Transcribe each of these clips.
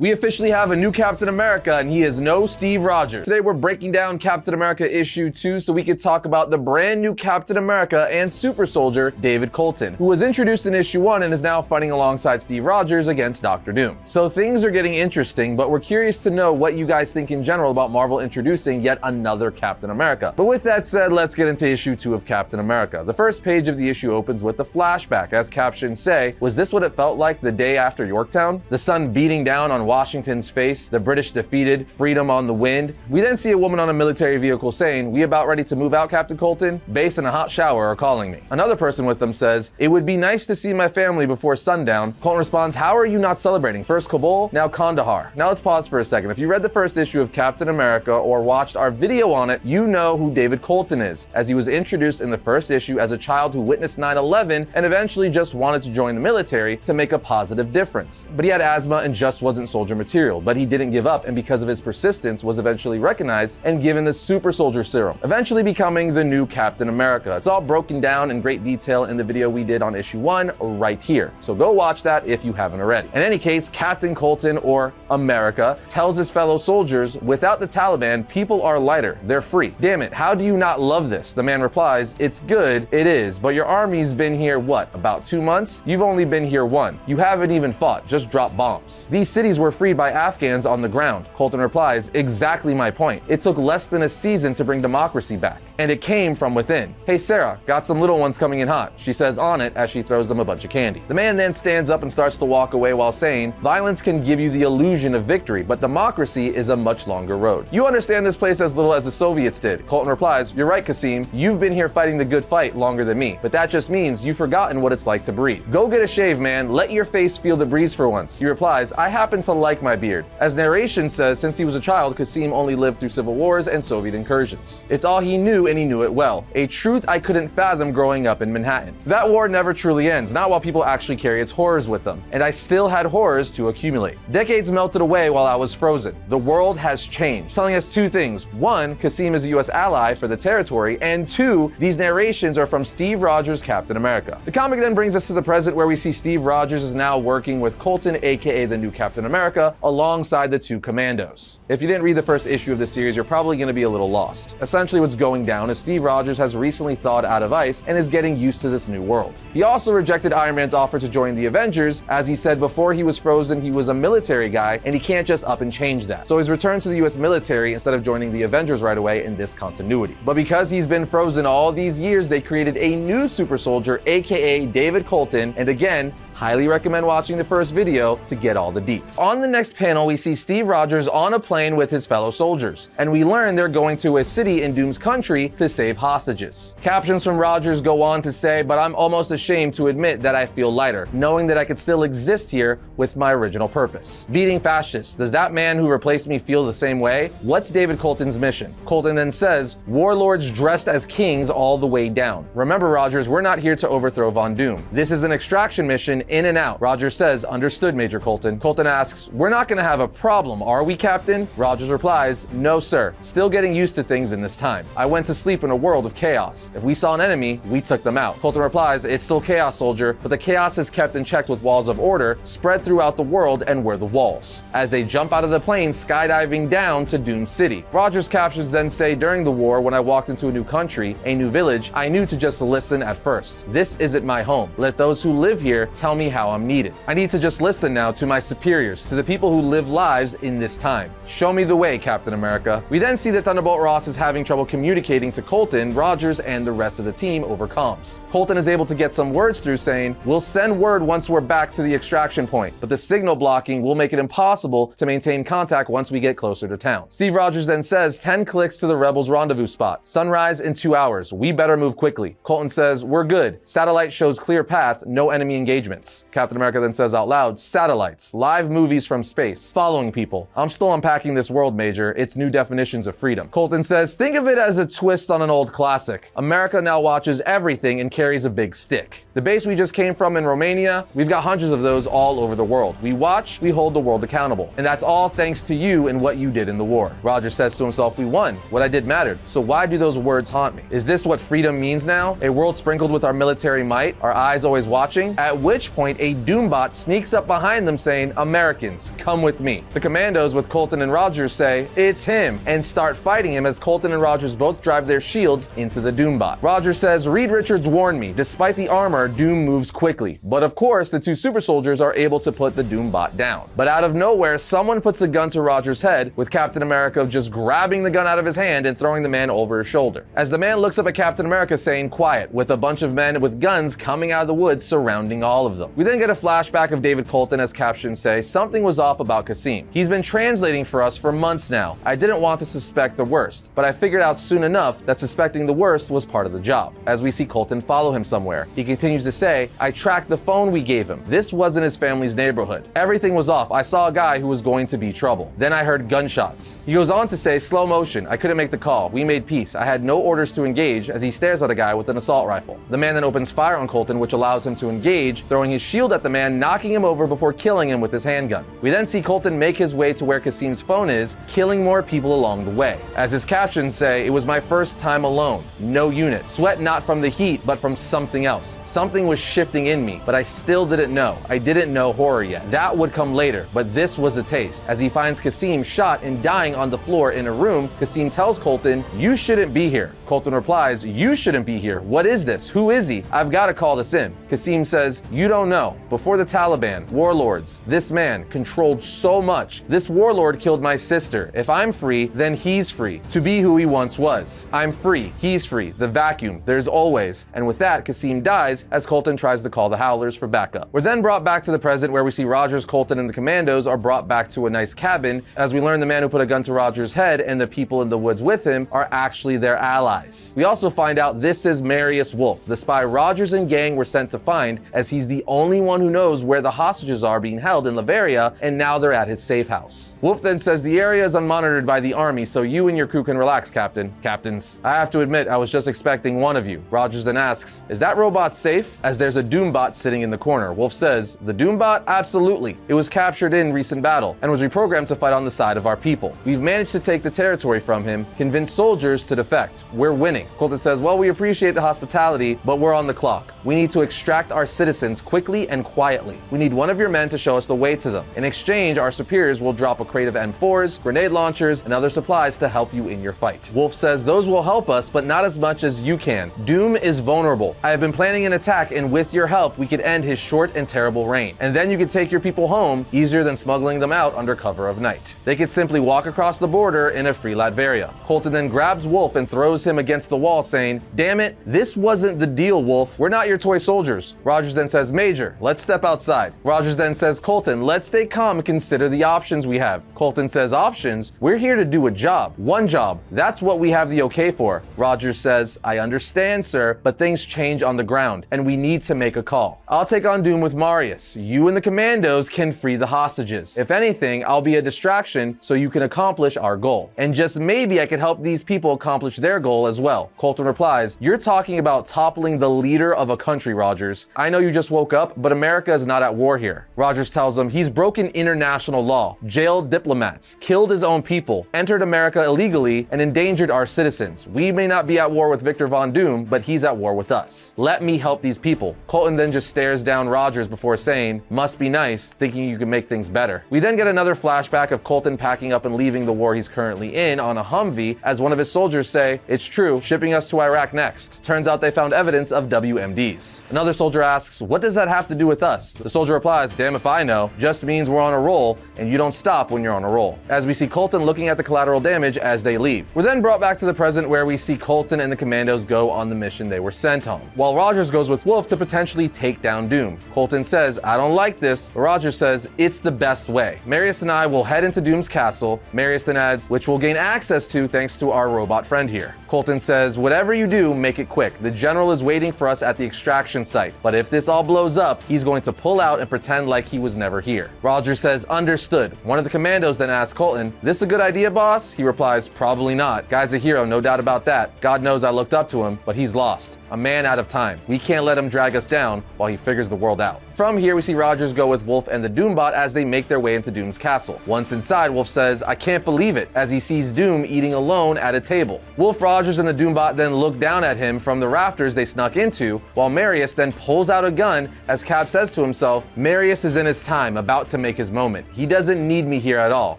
We officially have a new Captain America, and he is no Steve Rogers. Today we're breaking down Captain America issue 2 so we could talk about the brand new Captain America and super soldier David Colton, who was introduced in issue 1 and is now fighting alongside Steve Rogers against Dr. Doom. So things are getting interesting, but we're curious to know what you guys think in general about Marvel introducing yet another Captain America. But with that said, let's get into issue 2 of Captain America. The first page of the issue opens with the flashback. As captions say, was this what it felt like the day after Yorktown? The sun beating down on Washington's face, the British defeated, freedom on the wind. We then see a woman on a military vehicle saying, "We about ready to move out, Captain Colton? Base and a hot shower are calling me." Another person with them says, "It would be nice to see my family before sundown." Colton responds, "How are you not celebrating? First Kabul, now Kandahar." Now let's pause for a second. If you read the first issue of Captain America or watched our video on it, you know who David Colton is, as he was introduced in the first issue as a child who witnessed 9/11 and eventually just wanted to join the military to make a positive difference. But he had asthma and just wasn't soldier material. But he didn't give up, and because of his persistence was eventually recognized and given the super soldier serum, eventually becoming the new Captain America. It's all broken down in great detail in the video we did on issue 1 right here. So go watch that if you haven't already. In any case, Captain Colton, or America, tells his fellow soldiers, without the Taliban, people are lighter. They're free. Damn it, how do you not love this? The man replies, "It's good, it is, but your army's been here, what, about 2 months? You've only been here 1. You haven't even fought, just dropped bombs. These cities were freed by Afghans on the ground." Colton replies, "Exactly my point. It took less than a season to bring democracy back, and it came from within. Hey Sarah, got some little ones coming in hot," she says on it as she throws them a bunch of candy. The man then stands up and starts to walk away while saying, "Violence can give you the illusion of victory, but democracy is a much longer road. You understand this place as little as the Soviets did." Colton replies, "You're right, Kasim. You've been here fighting the good fight longer than me, but that just means you've forgotten what it's like to breathe. Go get a shave, man. Let your face feel the breeze for once." He replies, "I happen to like my beard." As narration says, since he was a child, Kasim only lived through civil wars and Soviet incursions. It's all he knew, and he knew it well. A truth I couldn't fathom growing up in Manhattan. That war never truly ends, not while people actually carry its horrors with them. And I still had horrors to accumulate. Decades melted away while I was frozen. The world has changed, telling us 2 things. 1, Kasim is a US ally for the territory, and 2, these narrations are from Steve Rogers' Captain America. The comic then brings us to the present, where we see Steve Rogers is now working with Colton, aka the new Captain America, alongside the 2 commandos. If you didn't read the first issue of this series, you're probably going to be a little lost. Essentially what's going down is Steve Rogers has recently thawed out of ice and is getting used to this new world. He also rejected Iron Man's offer to join the Avengers, as he said before he was frozen he was a military guy and he can't just up and change that. So he's returned to the US military instead of joining the Avengers right away in this continuity. But because he's been frozen all these years, they created a new super soldier, aka David Colton, and again, highly recommend watching the first video to get all the deets. On the next panel, we see Steve Rogers on a plane with his fellow soldiers, and we learn they're going to a city in Doom's country to save hostages. Captions from Rogers go on to say, "But I'm almost ashamed to admit that I feel lighter, knowing that I could still exist here with my original purpose. Beating fascists, does that man who replaced me feel the same way? What's David Colton's mission?" Colton then says, "Warlords dressed as kings all the way down. Remember, Rogers, we're not here to overthrow Von Doom. This is an extraction mission in and out." Rogers says, "Understood, Major Colton." Colton asks, "We're not going to have a problem, are we, Captain?" Rogers replies, "No, sir. Still getting used to things in this time. I went to sleep in a world of chaos. If we saw an enemy, we took them out." Colton replies, "It's still chaos, soldier, but the chaos is kept in check with walls of order spread throughout the world, and we're the walls." As they jump out of the plane, skydiving down to Doom City. Rogers' captions then say, "During the war, when I walked into a new country, a new village, I knew to just listen at first. This isn't my home. Let those who live here tell me how I'm needed. I need to just listen now to my superiors, to the people who live lives in this time. Show me the way, Captain America." We then see that Thunderbolt Ross is having trouble communicating to Colton, Rogers, and the rest of the team over comms. Colton is able to get some words through saying, "We'll send word once we're back to the extraction point, but the signal blocking will make it impossible to maintain contact once we get closer to town." Steve Rogers then says, 10 clicks to the Rebels rendezvous spot. Sunrise in 2 hours. We better move quickly." Colton says, "We're good. Satellite shows clear path, no enemy engagements." Captain America then says out loud, "Satellites, live movies from space, following people. I'm still unpacking this world, Major. It's new definitions of freedom." Colton says, "Think of it as a twist on an old classic. America now watches everything and carries a big stick. The base we just came from in Romania, we've got hundreds of those all over the world. We watch, we hold the world accountable. And that's all thanks to you and what you did in the war." Rogers says to himself, "We won. What I did mattered. So why do those words haunt me? Is this what freedom means now? A world sprinkled with our military might, our eyes always watching?" At which which point a Doombot sneaks up behind them saying, "Americans, come with me." The commandos with Colton and Rogers say, "It's him," and start fighting him as Colton and Rogers both drive their shields into the Doombot. Rogers says, "Reed Richards warned me. Despite the armor, Doom moves quickly." But of course, the two super soldiers are able to put the Doombot down. But out of nowhere, someone puts a gun to Rogers' head, with Captain America just grabbing the gun out of his hand and throwing the man over his shoulder. As the man looks up at Captain America saying, "Quiet," with a bunch of men with guns coming out of the woods surrounding all of them. We then get a flashback of David Colton as captions say, "Something was off about Kasim. He's been translating for us for months now. I didn't want to suspect the worst, but I figured out soon enough that suspecting the worst was part of the job." As we see Colton follow him somewhere, he continues to say, "I tracked the phone we gave him. This wasn't his family's neighborhood. Everything was off. I saw a guy who was going to be trouble. Then I heard gunshots." He goes on to say, "Slow motion. I couldn't make the call. We made peace. I had no orders to engage," as he stares at a guy with an assault rifle. The man then opens fire on Colton, which allows him to engage, throwing his shield at the man, knocking him over before killing him with his handgun. We then see Colton make his way to where Kasim's phone is, killing more people along the way. As his captions say, "It was my first time alone. No unit. Sweat not from the heat, but from something else. Something was shifting in me, but I still didn't know. I didn't know horror yet. That would come later, but this was a taste." As he finds Kasim shot and dying on the floor in a room, Kasim tells Colton, "You shouldn't be here." Colton replies, "You shouldn't be here. What is this? Who is he? I've got to call this in." Kasim says, "You don't know. Before the Taliban, warlords, this man controlled so much. This warlord killed my sister. If I'm free, then he's free to be who he once was. I'm free. He's free. The vacuum. There's always." And with that, Kasim dies as Colton tries to call the Howlers for backup. We're then brought back to the present where we see Rogers, Colton, and the commandos are brought back to a nice cabin as we learn the man who put a gun to Rogers' head and the people in the woods with him are actually their allies. We also find out this is Marius Wolf, the spy Rogers and gang were sent to find, as he's the only one who knows where the hostages are being held in Latveria, and now they're at his safe house. Wolf then says, "The area is unmonitored by the army, so you and your crew can relax, Captain." Captains, I have to admit, I was just expecting one of you. Rogers then asks, "Is that robot safe?" As there's a Doombot sitting in the corner. Wolf says, "The Doombot? Absolutely. It was captured in recent battle and was reprogrammed to fight on the side of our people. We've managed to take the territory from him, convince soldiers to defect. We're winning." Colton says, "Well, we appreciate the hospitality, but we're on the clock. We need to extract our citizens quickly and quietly. We need one of your men to show us the way to them. In exchange, our superiors will drop a crate of M4s, grenade launchers, and other supplies to help you in your fight." Wolf says, "Those will help us, but not as much as you can. Doom is vulnerable. I have been planning an attack, and with your help, we could end his short and terrible reign. And then you could take your people home, easier than smuggling them out under cover of night. They could simply walk across the border in a free Latveria." Colton then grabs Wolf and throws him against the wall, saying, "Damn it, this wasn't the deal, Wolf. We're not your toy soldiers." Rogers then says, "Major, let's step outside." Rogers then says, "Colton, let's stay calm and consider the options we have." Colton says, "Options? We're here to do a job. One job. That's what we have the okay for." Rogers says, "I understand, sir, but things change on the ground, and we need to make a call. I'll take on Doom with Marius. You and the commandos can free the hostages. If anything, I'll be a distraction so you can accomplish our goal. And just maybe I can help these people accomplish their goal as well." Colton replies, "You're talking about toppling the leader of a country, Rogers. I know you just woke up, but America is not at war here." Rogers tells him he's broken international law, jailed diplomats, killed his own people, entered America illegally, and endangered our citizens. We may not be at war with Victor Von Doom, but he's at war with us. Let me help these people." Colton then just stares down Rogers before saying, "Must be nice, thinking you can make things better." We then get another flashback of Colton packing up and leaving the war he's currently in on a Humvee as one of his soldiers say, "It's true, shipping us to Iraq next." Turns out they found evidence of WMDs. Another soldier asks, "What does that have to do with us?" The soldier replies, "Damn if I know. Just means we're on a roll, and you don't stop when you're on a roll." As we see Colton looking at the collateral damage as they leave. We're then brought back to the present where we see Colton and the commandos go on the mission they were sent on, while Rogers goes with Wolf to potentially take down Doom. Colton says, "I don't like this," but Rogers says, "It's the best way. Marius and I will head into Doom's castle." Marius then adds, "Which we'll gain access to thanks to our robot friend here." Colton says, "Whatever you do, make it quick. The general is waiting for us at the extraction site, but if this all blows up, he's going to pull out and pretend like he was never here." Rogers says, "Understood." One of the commandos then asks Colton, "This a good idea, boss?" He replies, "Probably not. Guy's a hero, no doubt about that. God knows I looked up to him, but he's lost." a man out of time. We can't let him drag us down while he figures the world out. From here, we see Rogers go with Wolf and the Doombot as they make their way into Doom's castle. Once inside, Wolf says, "I can't believe it," as he sees Doom eating alone at a table. Wolf, Rogers, and the Doombot then look down at him from the rafters they snuck into, while Marius then pulls out a gun as Cap says to himself, "Marius is in his time, about to make his moment. He doesn't need me here at all.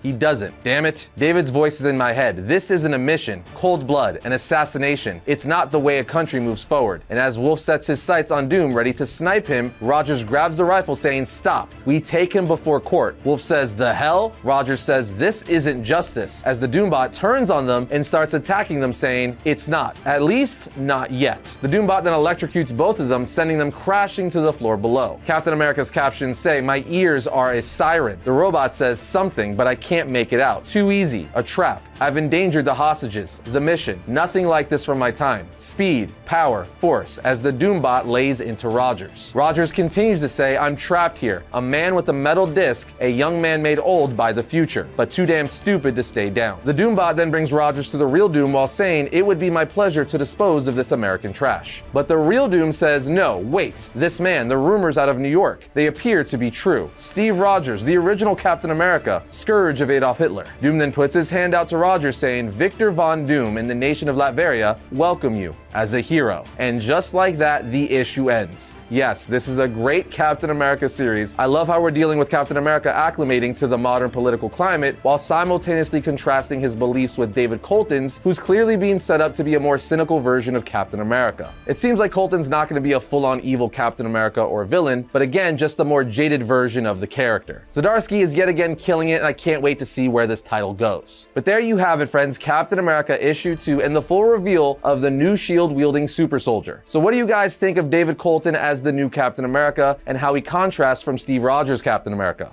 He doesn't. Damn it." David's voice is in my head. This isn't a mission, cold blood, an assassination. It's not the way a country moves forward. And as Wolf sets his sights on Doom, ready to snipe him, Rogers grabs the rifle saying, "Stop. We take him before court." Wolf says, "The hell?" Rogers says, "This isn't justice," as the Doombot turns on them and starts attacking them saying, "It's not. At least, not yet." The Doombot then electrocutes both of them, sending them crashing to the floor below. Captain America's captions say, "My ears are a siren." The robot says something, but I can't make it out. Too easy. A trap. I've endangered the hostages. The mission. Nothing like this from my time. Speed, power, force, as the Doombot lays into Rogers. Rogers continues to say, "I'm trapped here. A man with a metal disc, a young man made old by the future, but too damn stupid to stay down." The Doombot then brings Rogers to the real Doom while saying, "It would be my pleasure to dispose of this American trash." But the real Doom says, "No, wait. This man, the rumors out of New York, they appear to be true. Steve Rogers, the original Captain America, scourge of Adolf Hitler." Doom then puts his hand out to Rogers saying, "Victor Von Doom and the nation of Latveria welcome you as a hero." And just like that, the issue ends. Yes, this is a great Captain America series. I love how we're dealing with Captain America acclimating to the modern political climate while simultaneously contrasting his beliefs with David Colton's, who's clearly being set up to be a more cynical version of Captain America. It seems like Colton's not going to be a full-on evil Captain America or villain, but again, just a more jaded version of the character. Zdarsky is yet again killing it, and I can't wait to see where this title goes. But there you have it, friends, Captain America issue 2 and the full reveal of the new shield-wielding super soldier. So what do you guys think of David Colton as the new Captain America and how he contrasts from Steve Rogers' Captain America?